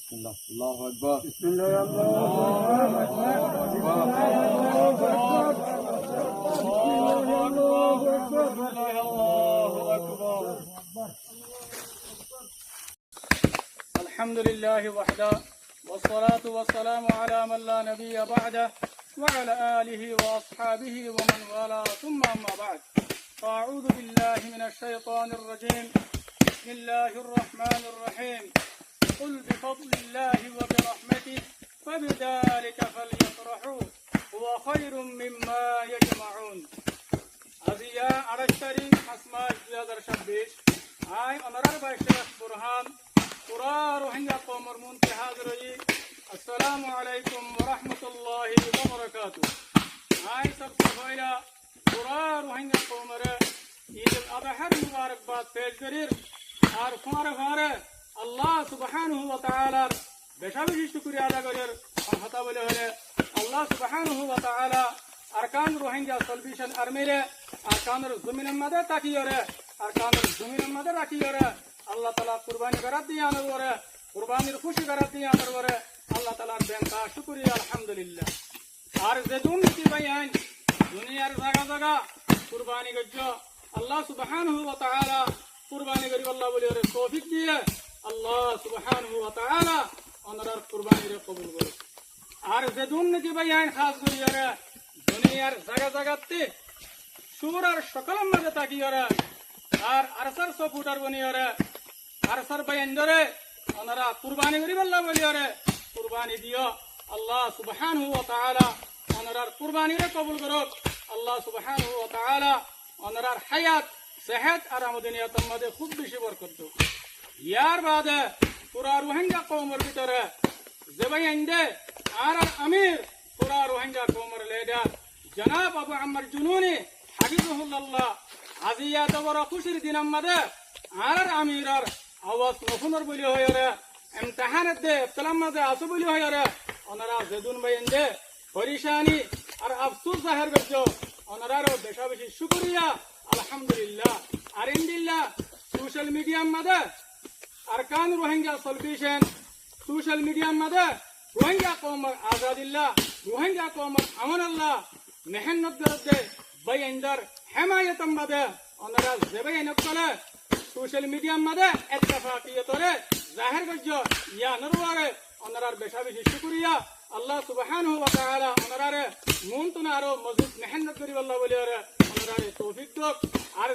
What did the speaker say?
বিসমিল্লাহ আল্লাহু আকবার الحمد لله وحده والصلاة والسلام على من لا نبي بعده وعلى آله وأصحابه ومن والاه ثم أما بعد فأعوذ بالله من الشيطان الرجيم بسم الله الرحمن الرحيم قل بفضل الله وبرحمته فبذلك فليفرحوا هو خير مما يجمعون أزياء عرشتري حسماء 2026 آي أمرار باشيخ برهان قرى روحنجا قومر منتي حاضري السلام عليكم ورحمة الله وبركاته آي سب سبايلا قرى روحنجا قومر عيد الأضحى المبارك باد پیش کریر আর ফারে আল্লাহ সুবহানাহু ওয়া তাআলার বেশি বেশি শুকরিয়া আদা করার কথা বলে হলে আল্লাহ সুবহানাহু ওয়া তাআলা আরকান রোহিঙ্গা সলভিশন আর্মিরে আরকানের জমিনের মধ্যে তাকিয়রে আরকানের জমিনের মধ্যে রাখিয়রে আল্লাহ তাআলা কুরবানি করাত দিয়ে আনরে কুরবানির খুশি করাত দিয়ে আনরে আল্লাহ তাআলার বেনতা শুকরিয়া আলহামদুলিল্লাহ আর যে দুনিয়াতে বাইন দুনিয়ার জায়গা জায়গা কুরবানি গজ্জ আল্লাহ সুবহানাহু ওয়া তাআলা কুরবানি করি আল্লাহ বলে রে তৌফিক দিয়ে আল্লাহ সুবহানাহু ওয়া তাআলা ওনার কুরবানি রে কবুল করে আর যে দুনিয়াতে বাইন খাস করি রে দুনিয়ার জায়গা জায়গাতে সুরার সকলের মধ্যে তাকিয়রে আর আরসার সপুটার বনিয়রে আরসার বাইন ধরে ওনারা কুরবানি করি আল্লাহ বলে রে কুরবানি দিও আল্লাহ সুবহানাহু ওয়া তাআলা ওনার কুরবানি রে কবুল করুক আল্লাহ সুবহানাহু ওয়া তাআলা ওনার হায়াত সেহত আর আমদনিয়াতের মধ্যে খুব বেশি বরকত দাও ইয়ার বাদে পুরা রোহিঙ্গা কওমের ভিতরে জবাইন্দে আর আমির পুরা রোহিঙ্গা কওমের লিডার জনাব আবু আম্মার জুনুনি হাফিজাহুল্লাহ আজিয়া তবর খুশির দিনের মধ্যে আর আমিরার আওয়াজ নফুনর বলি হয়রে ইমতিহানের দে ইফতলার মধ্যে আসু বলি হয়রে ওনারা জেদুন বাইন্দে পরিশানি আর আফসোস জাহির করছো ওনারারও বেশি বেশি শুকরিয়া আলহামদুলিল্লাহ আর ইনদিল্লাহ সোশ্যাল মিডিয়ার মধ্যে আরকান রোহিঙ্গা সলভিশন সোশ্যাল মিডিয়ার মধ্যে রোহিঙ্গা কওমের আজাদিল্লাহ রোহিঙ্গা কওমের আমানাল্লাহ মেহনত করতে বাইন্দর হেমায়তম মধ্যে ওনারা জবাইন করে সোশ্যাল মিডিয়ার মধ্যে ইত্তেফাকিয়তরে জাহির করছো ইয়া নরওয়ারে ওনারার বেশি বেশি শুকরিয়া আল্লাহ সুবহানাহু ওয়া তাআলা ওনারে মুনতুনা আরো মজবুত মেহনত করি আল্লাহ বলে ওনারে তৌফিক দাও আর